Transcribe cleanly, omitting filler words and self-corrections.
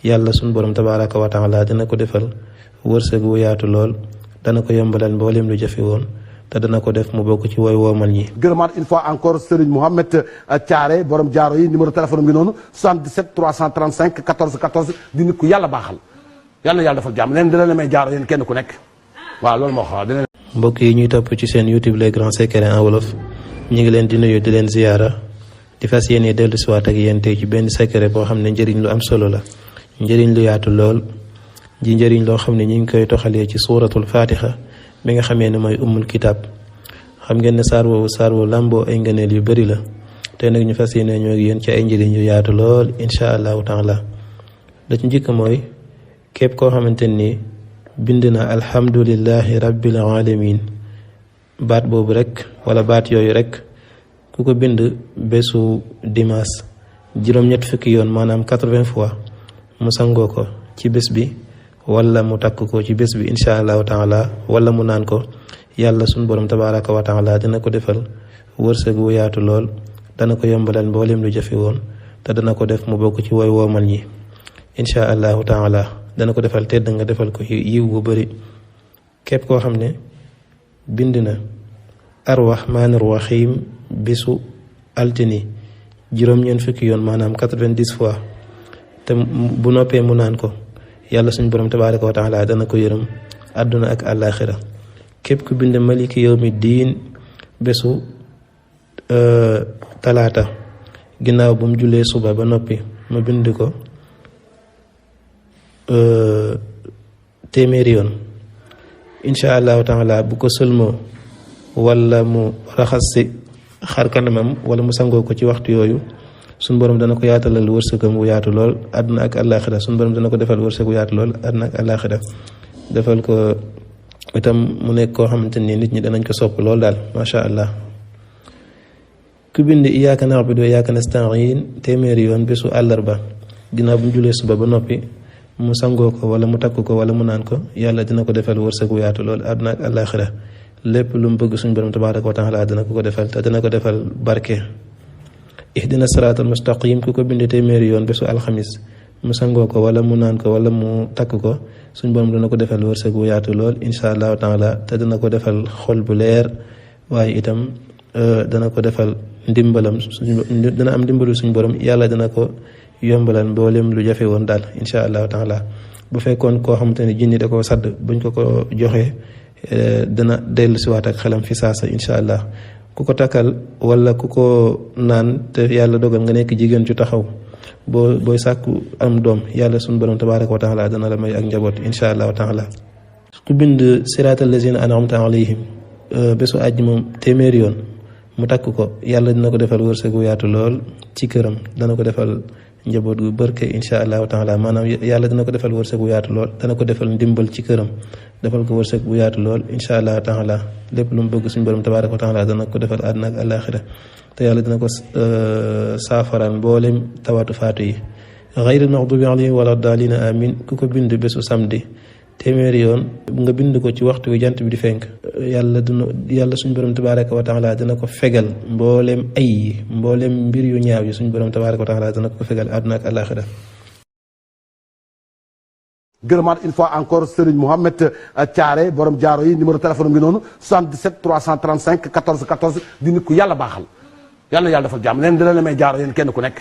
yàlla suñ borom tabaraka wa taala dina ko defal wërsëg wu yaatu lool, dana ko yombalal mboolem lu jafe woon, te dana ko def mu bokk ci woy woomal ñi. gërëmaat une fois encore Serigne Mohamed Thiaré borom jaaro yi, numéro téléphone ngi noonu 77 335 14 14 di nit ku yàlla baaxal. yàlla na yàlla defal jàmm leen dina la may jaaro yéen kenn ku nekk waaw loolu moo xaw dina. mbokk yi ñuy topp ci seen YouTube les grands secrets en wolof ñu ngi leen di nuyu di leen ziyaara di fas yéene dellu siwaat ak yéen tey ci benn secret boo xam ne njëriñ lu am solo la, njëriñ lu yaatu lool, ji njëriñ loo xam ne ñu ngi koy toxalee ci suuratul fatiha bi nga xamee ne mooy ummul kitab. xam ngeen ne saar woowu làmboo ay ngëneel yu bari la, te nag ñu fas yéene ñoo yéen ci ay njëriñ yu yaatu lool incha allahu taala. da ci njëkk mooy képp koo xamante ni bind na alhamdulillahi rabbil alamin, baat boobu rek wala baat yooyu rek ku ko bind bésu dimanche juróom-ñett fukki yoon maanaam 80 fois mu sangoo ko ci bés bi wala mu takk ko ci bés bi incha allahu taala, wala mu naan ko, yàlla suñ borom tabaraka wa taala dina ko defal wërsëg wu yaatu lool, dana ko yombalal mboolem lu jafe woon, te dana ko def mu bokk ci woy woomal ñi incha allahu taala. dana ko defal tedd nga defal ko yiw bu bari. képp koo xam ne bind na arrahmaan arrahim bisu altini juróom-ñeent fukki yoon maanaam 90 fois te bu noppee mu naan ko, yàlla suñ borom tabaraka wa taala dana ko yërëm àdduna ak àllaaxira. képp ku bind maliki yawmi diin bésu talaata ginnaaw bu mu jullee suba ba noppi ma bind ko téeméeri yoon incha allahu taala, bu ko sëlmoo wala mu raxas si xar kanamam wala mu sangoo ko ci waxtu yooyu, suñ borom dana ko yaatalal wërsëgam wu yaatu lool àdduna ak àllaaxira. suñ borom dana ko defal wërsëg wu yaatu lool àdduna ak àllaaxira, defal ko itam mu nekk koo xamante ni nit ñi danañ ko sopp lool daal macha allah. ku bind iyyaka na'budu wa iyyaka nasta'iin téeméeri yoon bésu àllarba ginnaaw bu mu julee suba ba noppi mu sangoo ko wala mu takk ko wala mu naan ko, yàlla dina ko defal wërsëg wu yaatu lool àdduna ak àllaaxira. lépp lu mu bëgg suñ borom tabaaraka wa taala dina ko defal, te dina ko defal barke. ihdina siraatal mustaqim ku ko bind téeméeri yoon bésu alxamis mu sangoo ko wala mu naan ko wala mu takk ko, suñ borom dina ko defal wërsëg wu yaatu lool incha allahu taala, te dina ko defal xol bu leer, waaye itam dana ko defal ndimbalam, dina am ndimbalu suñ borom, yàlla dina ko yombalal mboolem lu jafe woon daal incha allahu taala. bu fekkoon koo xamante ne jinni da koo sadd buñ ko joxee dina dellu siwaat ak xelam fi saasa incha allah. ku ko takkal wala ku ko naan te yàlla dogal nga nekk jigéen ju taxaw booy sàkku am doom, yàlla suñu borom tabaraka wa taala dana la may ak njaboot incha allahu taala. ku bind siraatal lazina an'amta alayhim bésu àjji moom téeméeri yoon mu takk ko, yàlla dina ko defal wërsëg wu yaatu lool ci këram, dana ko defal njaboot gu barke incha allahu taala. maanaam yàlla dina ko defal wërsëg bu yaatu lool, dana ko defal ndimbal ci këram, defal ko wërsëg bu yaatu lool incha allahu taala. lépp lu mu bëgg suñu borom tabaraka wa taala dana ko defal àdduna ak àllaaxira, te yàlla dina ko saafaraan mboolem tawatu faatu yi. ghayril maghdubi alayhim wala daalina amin ku ko bind bésu samedi téeméeri yoon nga bind ko ci waxtu wi jant bi di fenk, yàlla suñu borom tabaraka wa taala dana ko fegal mboolem ay yi, mboolem mbir yu ñaaw yi suñu borom tabaraka wa taala dana ko fegal àdduna ak àllaaxira. gërëmaat une fois encore Serigne Mohamed Thiaré borom jaaro yi, numéro téléphone ngi noonu 77 335 14 14 di nit ku yàlla baaxal. yàlla na yàlla defal jàmm leen dina la may jaaro yéen kenn ku nekk